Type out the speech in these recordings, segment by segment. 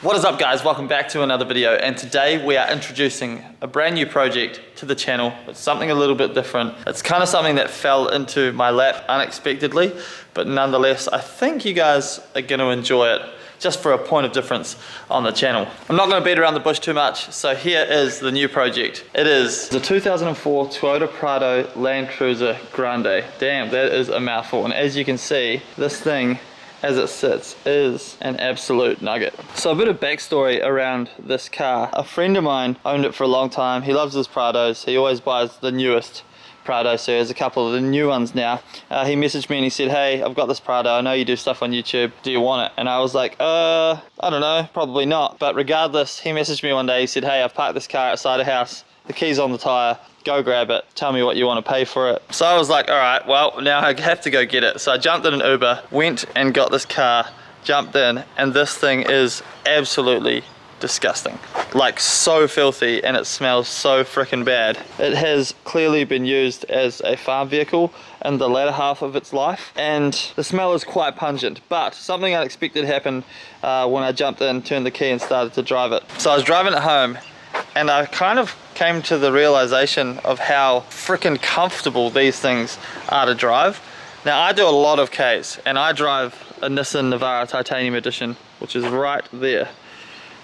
What is up guys, welcome back to another video, and today we are introducing a brand new project to the channel. It's something a little bit different. It's kind of something that fell into my lap unexpectedly, but nonetheless I think you guys are going to enjoy it, just for a point of difference on the channel. I'm not going to beat around the bush too much, so here is the new project. It is the 2004 Toyota Prado Landcruiser Grande. Damn, that is a mouthful, and as you can see, this thing as it sits is an absolute nugget. So a bit of backstory around this car. A friend of mine owned it for a long time. He loves his Prados. He always buys the newest Prado, so there's a couple of the new ones now. He messaged me and he said, hey, I've got this Prado, I know you do stuff on YouTube, do you want it? And I was like, I don't know, probably not. But regardless, he messaged me one day, he said, hey, I've parked this car outside a house, the key's on the tyre, go grab it, tell me what you want to pay for it. So I was like, all right, well, now I have to go get it. So I jumped in an Uber, went and got this car, jumped in, and this thing is absolutely disgusting. Like, so filthy, and it smells so freaking bad. It has clearly been used as a farm vehicle in the latter half of its life, and the smell is quite pungent. But something unexpected happened when I jumped in, turned the key and started to drive it. So I was driving it home, and I kind of came to the realization of how freaking comfortable these things are to drive. Now I do a lot of Ks, and I drive a Nissan Navara Titanium Edition, which is right there.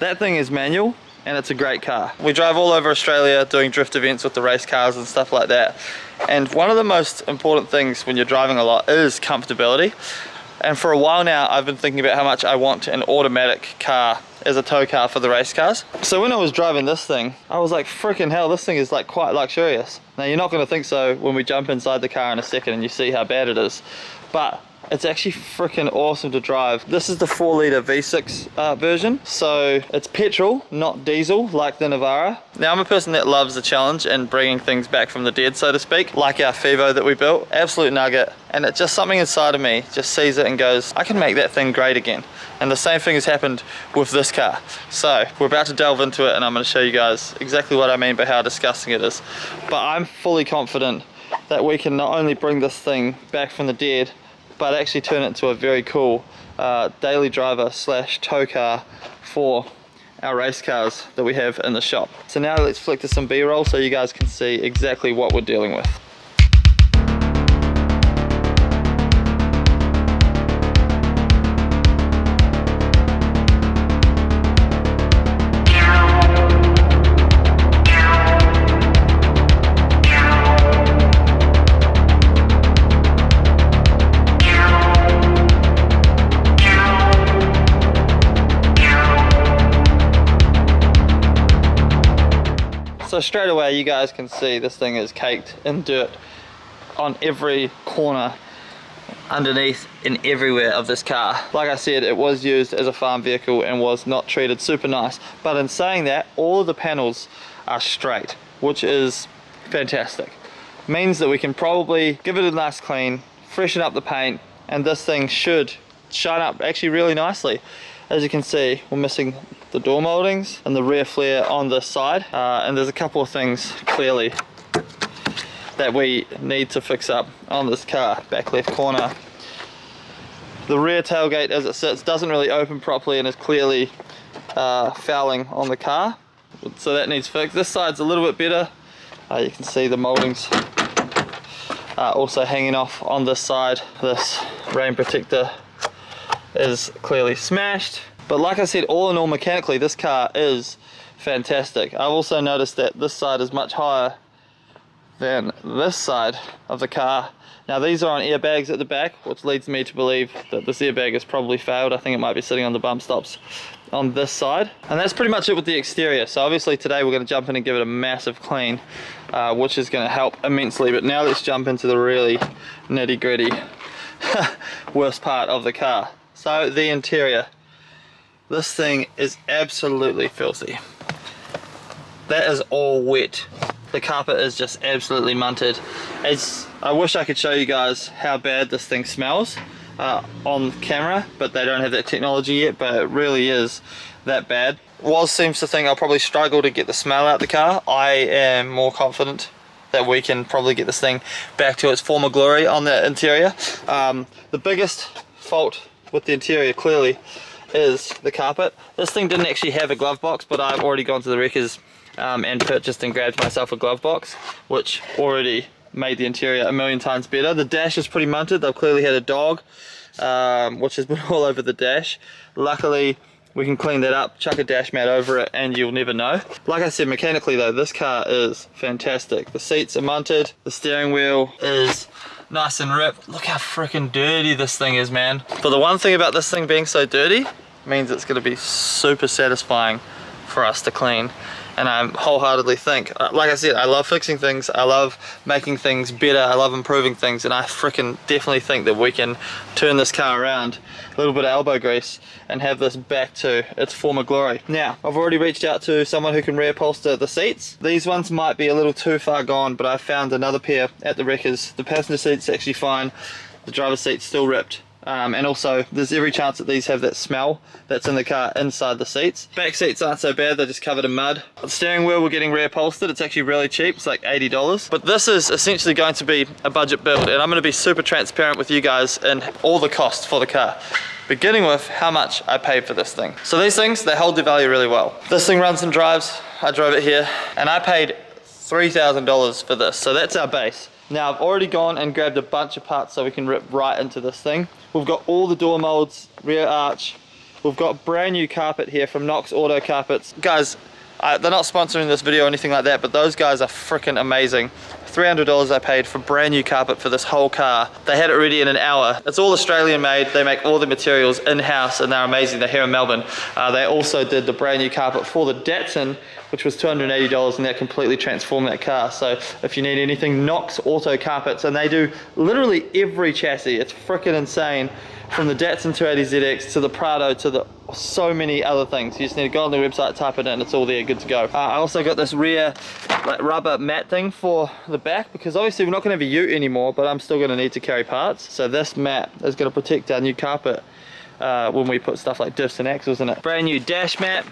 That thing is manual, and it's a great car. We drive all over Australia doing drift events with the race cars and stuff like that. And one of the most important things when you're driving a lot is comfortability. And for a while now, I've been thinking about how much I want an automatic car as a tow car for the race cars. So when I was driving this thing, I was like, freaking hell, this thing is like quite luxurious. Now you're not gonna think so when we jump inside the car in a second and you see how bad it is, but it's actually freaking awesome to drive. This is the 4-litre V6 version, so it's petrol, not diesel, like the Navara. Now I'm a person that loves the challenge and bringing things back from the dead, so to speak, like our Fivo that we built. Absolute nugget, and it's just something inside of me just sees it and goes, I can make that thing great again. And the same thing has happened with this car. So we're about to delve into it, and I'm going to show you guys exactly what I mean by how disgusting it is. But I'm fully confident that we can not only bring this thing back from the dead, but actually turn it into a very cool daily driver slash tow car for our race cars that we have in the shop. So now let's flick to some B-roll so you guys can see exactly what we're dealing with. So straight away you guys can see this thing is caked in dirt on every corner, underneath and everywhere of this car. Like I said, it was used as a farm vehicle and was not treated super nice, but in saying that, all of the panels are straight, which is fantastic. Means that we can probably give it a nice clean, freshen up the paint, and this thing should shine up actually really nicely. As you can see, we're missing the door moldings and the rear flare on this side, and there's a couple of things clearly that we need to fix up on this car. Back left corner, the rear tailgate as it sits doesn't really open properly and is clearly fouling on the car, so that needs fixed. This side's a little bit better. You can see the moldings also hanging off on this side. This rain protector is clearly smashed, but like I said, all in all, mechanically this car is fantastic. I've also noticed that this side is much higher than this side of the car. Now these are on airbags at the back, which leads me to believe that this airbag has probably failed. I think it might be sitting on the bump stops on this side. And that's pretty much it with the exterior. So obviously today we're going to jump in and give it a massive clean, which is going to help immensely. But now let's jump into the really nitty gritty worst part of the car. So the interior. This thing is absolutely filthy. That is all wet. The carpet is just absolutely munted. I wish I could show you guys how bad this thing smells on camera, but they don't have that technology yet, but it really is that bad. Woz seems to think I'll probably struggle to get the smell out of the car. I am more confident that we can probably get this thing back to its former glory on the interior. The biggest fault with the interior clearly is the carpet. This thing didn't actually have a glove box, but I've already gone to the wreckers and purchased and grabbed myself a glove box, which already made the interior a million times better. The dash is pretty munted. They've clearly had a dog, which has been all over the dash. Luckily, we can clean that up, chuck a dash mat over it, and you'll never know. Like I said, mechanically though, this car is fantastic. The seats are munted, the steering wheel is nice and ripped. Look how freaking dirty this thing is, man. But the one thing about this thing being so dirty means it's gonna be super satisfying for us to clean. And I wholeheartedly think, like I said, I love fixing things, I love making things better, I love improving things, and I freaking definitely think that we can turn this car around, a little bit of elbow grease, and have this back to its former glory. Now, I've already reached out to someone who can reupholster the seats. These ones might be a little too far gone, but I found another pair at the wreckers. The passenger seat's actually fine, the driver's seat's still ripped. And also there's every chance that these have that smell that's in the car inside the seats. Back seats aren't so bad, they're just covered in mud. The steering wheel we're getting reupholstered, it's actually really cheap, it's like $80. But this is essentially going to be a budget build, and I'm going to be super transparent with you guys in all the costs for the car. Beginning with how much I paid for this thing. So these things, they hold their value really well. This thing runs and drives, I drove it here, and I paid $3,000 for this, so that's our base. Now I've already gone and grabbed a bunch of parts so we can rip right into this thing. We've got all the door molds, rear arch. We've got brand new carpet here from Knox Auto Carpets. Guys, they're not sponsoring this video or anything like that, but those guys are freaking amazing. $300 I paid for brand new carpet for this whole car. They had it ready in an hour. It's all Australian made. They make all the materials in-house and they're amazing. They're here in Melbourne. They also did the brand new carpet for the Datsun, which was $280, and that completely transformed that car. So if you need anything, Knox Auto Carpets, and they do literally every chassis. It's freaking insane. From the Datsun 280ZX to the Prado to the so many other things. You just need to go on the website, type it in, it's all there, good to go. I also got this rear like rubber mat thing for the back, because obviously we're not going to have a ute anymore, but I'm still going to need to carry parts. So this mat is going to protect our new carpet when we put stuff like diffs and axles in it. Brand new dash mat.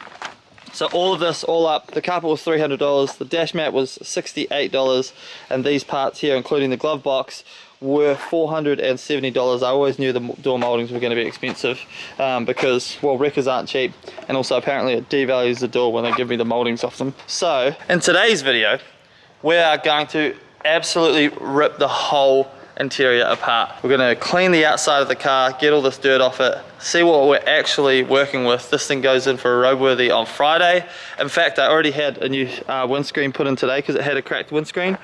So all of this, all up, the carpet was $300, the dash mat was $68, and these parts here, including the glove box, were $470. I always knew the door moldings were going to be expensive because, well, wreckers aren't cheap, and also apparently it devalues the door when they give me the moldings off them. So in today's video, we are going to absolutely rip the whole interior apart. We're going to clean the outside of the car, get all this dirt off it, see what we're actually working with. This thing goes in for a roadworthy on Friday. In fact, I already had a new windscreen put in today because it had a cracked windscreen.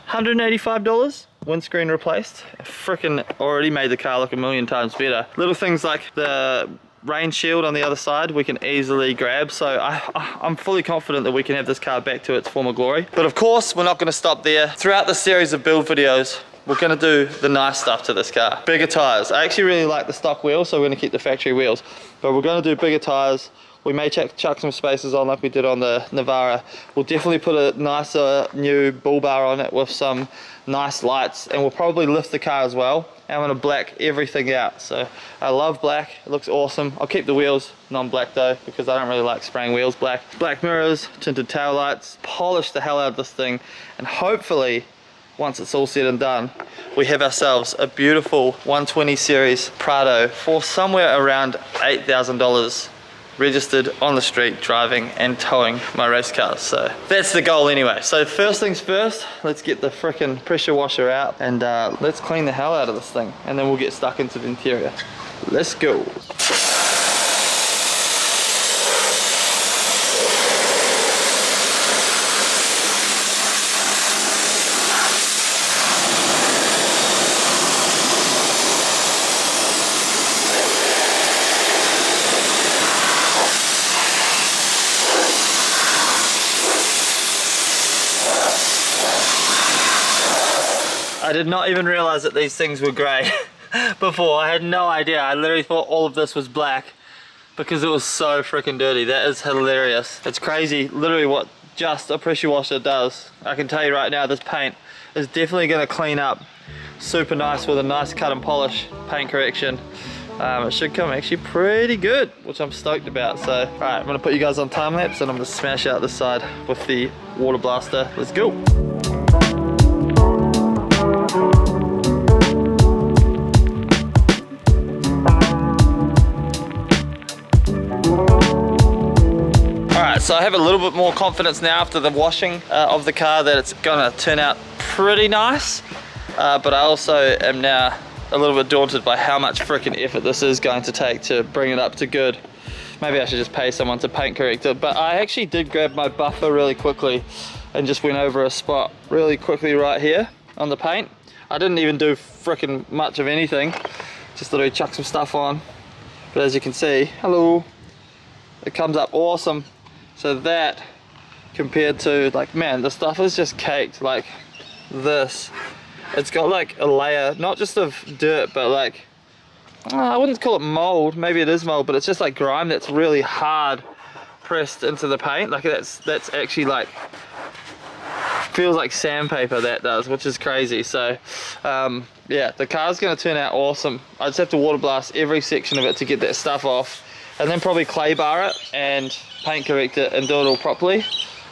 $185 windscreen replaced. Freaking already made the car look a million times better. Little things like the rain shield on the other side we can easily grab, so I'm fully confident that we can have this car back to its former glory. But of course we're not going to stop there. Throughout this series of build videos, we're going to do the nice stuff to this car. Bigger tires. I actually really like the stock wheels, so we're going to keep the factory wheels, but we're going to do bigger tires. We may chuck some spacers on like we did on the Navara. We'll definitely put a nicer new bull bar on it with some nice lights, and we'll probably lift the car as well. And I'm going to black everything out. So I love black, it looks awesome. I'll keep the wheels non-black though, because I don't really like spraying wheels black. Black mirrors, tinted tail lights, polish the hell out of this thing, and hopefully once it's all said and done, we have ourselves a beautiful 120 series Prado for somewhere around $8,000, registered on the street, driving and towing my race cars. So that's the goal anyway. So first things first, let's get the frickin' pressure washer out and let's clean the hell out of this thing, and then we'll get stuck into the interior. Let's go. I did not even realize that these things were grey before. I had no idea. I literally thought all of this was black because it was so freaking dirty. That is hilarious. It's crazy literally what just a pressure washer does. I can tell you right now, this paint is definitely going to clean up super nice with a nice cut and polish paint correction. It should come actually pretty good, which I'm stoked about. So alright, I'm going to put you guys on time lapse and I'm going to smash out this side with the water blaster. Let's go. So I have a little bit more confidence now after the washing of the car that it's gonna turn out pretty nice. But I also am now a little bit daunted by how much freaking effort this is going to take to bring it up to good. Maybe I should just pay someone to paint correct it. But I actually did grab my buffer really quickly and just went over a spot really quickly right here on the paint. I didn't even do freaking much of anything. Just literally chuck some stuff on. But as you can see, hello, it comes up awesome. So that compared to, like, man, the stuff is just caked like this. It's got like a layer, not just of dirt, but like, I wouldn't call it mold, maybe it is mold, but it's just like grime that's really hard pressed into the paint. Like that's actually like, feels like sandpaper, that does, which is crazy. So yeah, the car's gonna turn out awesome. I just have to water blast every section of it to get that stuff off, and then probably clay bar it and paint correct it and do it all properly.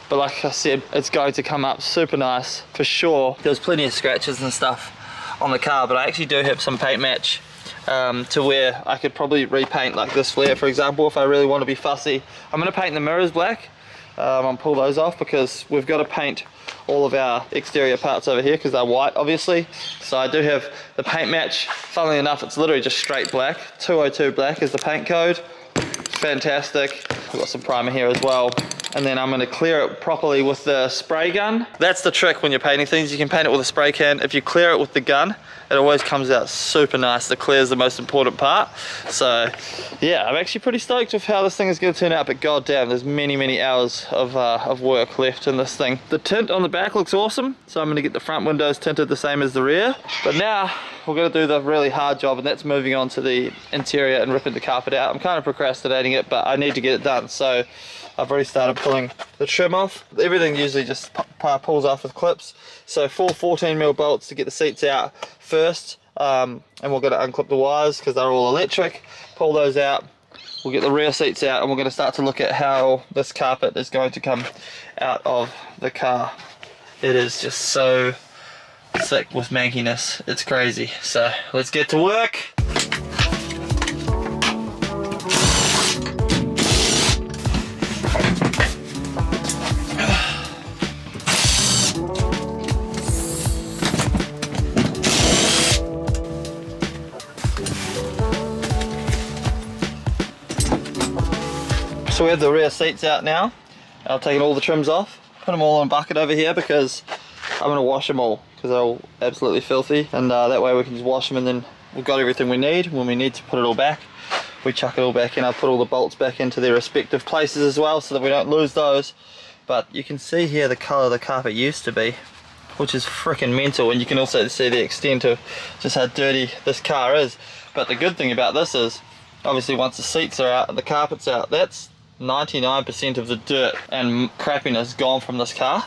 But like I said, it's going to come up super nice for sure. There's plenty of scratches and stuff on the car, but I actually do have some paint match to where I could probably repaint like this flare, for example, if I really want to be fussy. I'm going to paint the mirrors black. I'll pull those off because we've got to paint all of our exterior parts over here because they're white, obviously. So I do have the paint match. Funnily enough, it's literally just straight black. 202 black is the paint code. Fantastic. We've got some primer here as well. And then I'm going to clear it properly with the spray gun. That's the trick when you're painting things. You can paint it with a spray can. If you clear it with the gun, it always comes out super nice. The clear is the most important part. So yeah, I'm actually pretty stoked with how this thing is going to turn out, but goddamn, there's many hours of work left in this thing. The tint on the back looks awesome, so I'm going to get the front windows tinted the same as the rear. But now we're going to do the really hard job, and that's moving on to the interior and ripping the carpet out. I'm kind of procrastinating it, but I need to get it done. So I've already started pulling the trim off. Everything usually just pulls off with clips. So 4 14mm bolts to get the seats out first, and we're going to unclip the wires because they're all electric. Pull those out. We'll get the rear seats out, and we're going to start to look at how this carpet is going to come out of the car. It is just so thick with mankiness. It's crazy. So let's get to work. So we have the rear seats out now. I've taken all the trims off, put them all in a bucket over here because I'm going to wash them all because they're all absolutely filthy, and that way we can just wash them, and then we've got everything we need. When we need to put it all back, we chuck it all back in. I'll put all the bolts back into their respective places as well so that we don't lose those. But you can see here the colour the carpet used to be, which is freaking mental, and you can also see the extent of just how dirty this car is. But the good thing about this is, obviously once the seats are out and the carpet's out, that's 99% of the dirt and crappiness gone from this car.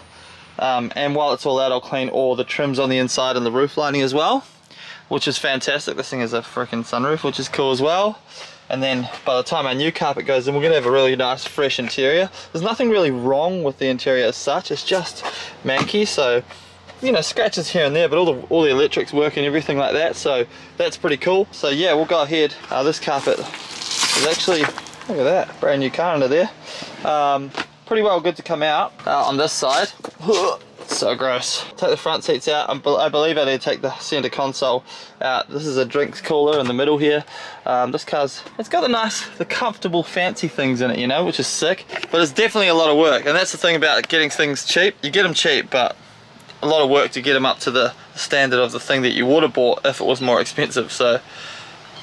And while it's all out, I'll clean all the trims on the inside and the roof lining as well, which is fantastic. This thing has a freaking sunroof, which is cool as well. And then by the time our new carpet goes in, we're going to have a really nice fresh interior. There's nothing really wrong with the interior as such, it's just manky, so you know, scratches here and there, but all the electrics work and everything like that, so that's pretty cool. So yeah, we'll go ahead. This carpet is actually, look at that, brand new car under there. Pretty well good to come out on this side. So gross. Take the front seats out. I believe I need to take the center console out. This is a drinks cooler in the middle here. This car's, it's got the comfortable fancy things in it, you know, which is sick, but it's definitely a lot of work. And that's the thing about getting things cheap. You get them cheap, but a lot of work to get them up to the standard of the thing that you would have bought if it was more expensive. So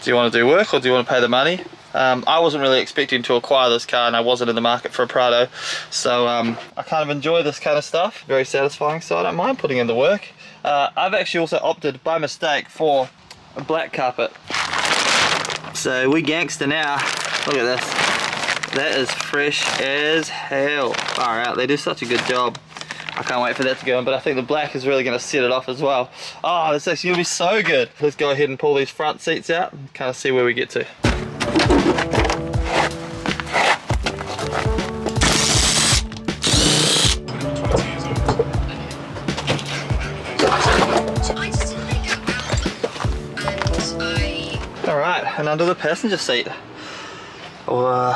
do you want to do work or do you want to pay the money? I wasn't really expecting to acquire this car, and I wasn't in the market for a Prado, so I kind of enjoy this kind of stuff. Very satisfying, so I don't mind putting in the work. I've actually also opted by mistake for a black carpet, so we gangster now. Look at this, that is fresh as hell. Far out, they do such a good job. I can't wait for that to go in, but I think the black is really going to set it off as well. Oh, this is actually going to be so good. Let's go ahead and pull these front seats out and kind of see where we get to. Alright, and under the passenger seat. Oh,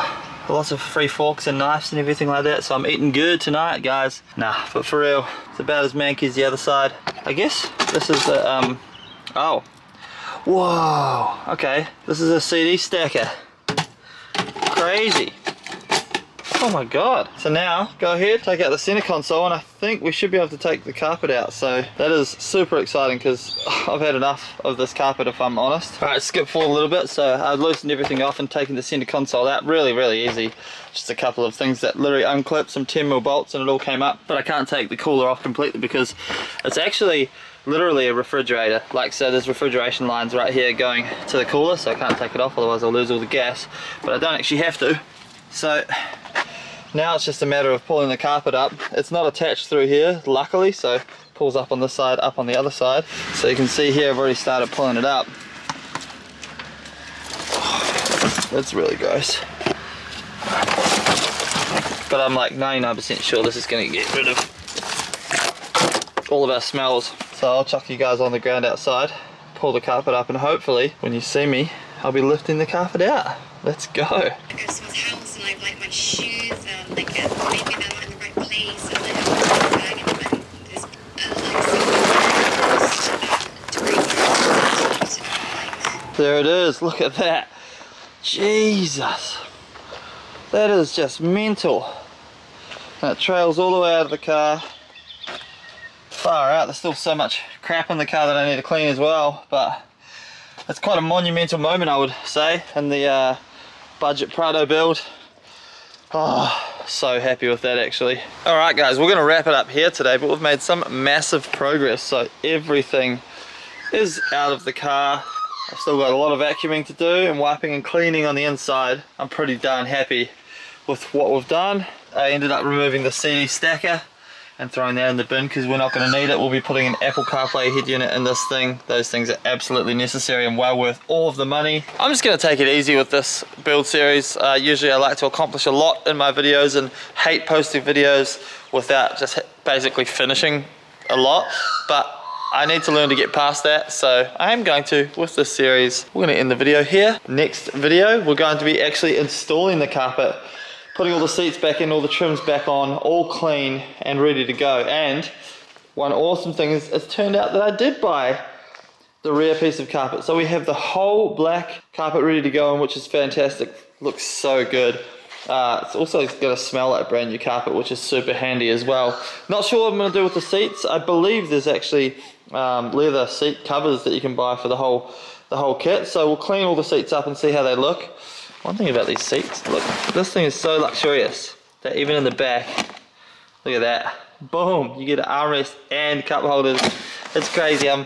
lots of free forks and knives and everything like that, so I'm eating good tonight, guys. Nah, but for real, it's about as manky as the other side. I guess this is the, oh. Whoa, okay. This is a CD stacker. Crazy. Oh my god. So now, go ahead, take out the center console, and I think we should be able to take the carpet out. So that is super exciting because I've had enough of this carpet, if I'm honest. Alright, skip forward a little bit. So I've loosened everything off and taken the center console out. Really, really easy. Just a couple of things that literally unclipped, some 10mm bolts, and it all came up. But I can't take the cooler off completely because it's actually literally a refrigerator. Like, so there's refrigeration lines right here going to the cooler, so I can't take it off, otherwise I'll lose all the gas. But I don't actually have to. So now it's just a matter of pulling the carpet up. It's not attached through here, luckily, so it pulls up on this side, up on the other side. So you can see here I've already started pulling it up. That's really gross. But I'm like 99% sure this is going to get rid of all of our smells. So I'll chuck you guys on the ground outside, pull the carpet up, and hopefully when you see me, I'll be lifting the carpet out. Let's go. I go to someone's house and I've like my shoes and like maybe they're not in the right place, and then I have my bag and there's like There it is, look at that. Jesus. That is just mental. And it trails all the way out of the car. Far out, there's still so much crap in the car that I need to clean as well, but it's quite a monumental moment, I would say, in the budget Prado build. Oh, so happy with that actually. Alright guys, we're going to wrap it up here today, but we've made some massive progress. So everything is out of the car. I've still got a lot of vacuuming to do and wiping and cleaning on the inside. I'm pretty darn happy with what we've done. I ended up removing the CD stacker and throwing that in the bin because we're not going to need it. We'll be putting an Apple CarPlay head unit in this thing. Those things are absolutely necessary and well worth all of the money. I'm just going to take it easy with this build series. Usually I like to accomplish a lot in my videos and hate posting videos without just basically finishing a lot, but I need to learn to get past that, so I am going to with this series. We're going to end the video here. Next video we're going to be actually installing the carpet, putting all the seats back in, all the trims back on, all clean and ready to go. And one awesome thing is it's turned out that I did buy the rear piece of carpet. So we have the whole black carpet ready to go, which is fantastic. Looks so good. It's also going to smell like brand new carpet, which is super handy as well. Not sure what I'm going to do with the seats. I believe there's actually leather seat covers that you can buy for the whole kit. So we'll clean all the seats up and see how they look. One thing about these seats, look, this thing is so luxurious that even in the back, look at that, boom, you get an armrest and cup holders. It's crazy. I'm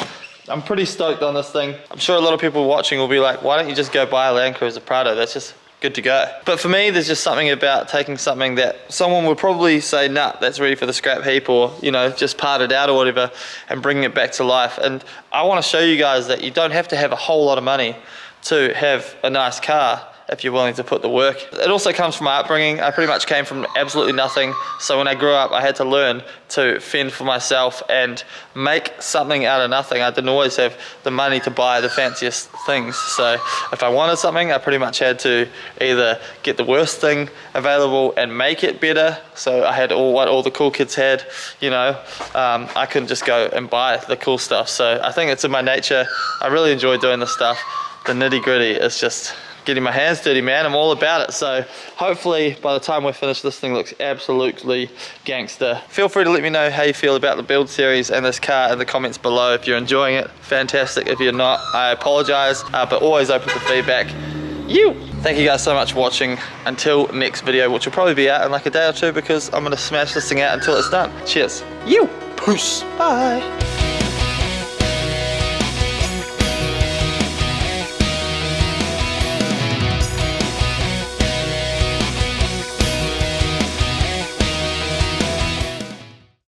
pretty stoked on this thing. I'm sure a lot of people watching will be like, why don't you just go buy a Landcruiser Prado? That's just good to go. But for me, there's just something about taking something that someone would probably say, nah, that's ready for the scrap heap, or, you know, just part it out or whatever, and bringing it back to life. And I want to show you guys that you don't have to have a whole lot of money to have a nice car if you're willing to put the work. It also comes from my upbringing. I pretty much came from absolutely nothing. So when I grew up, I had to learn to fend for myself and make something out of nothing. I didn't always have the money to buy the fanciest things. So if I wanted something, I pretty much had to either get the worst thing available and make it better. So I had what all the cool kids had, you know. I couldn't just go and buy the cool stuff. So I think it's in my nature. I really enjoy doing this stuff. The nitty gritty is just getting my hands dirty, man. I'm all about it. So hopefully by the time we're finished, this thing looks absolutely gangster. Feel free to let me know how you feel about the build series and this car in the comments below. If you're enjoying it, fantastic. If you're not, I apologize, but always open to feedback. Thank you guys so much for watching. Until next video, which will probably be out in like a day or two because I'm gonna smash this thing out until it's done. Cheers. Peace. Bye.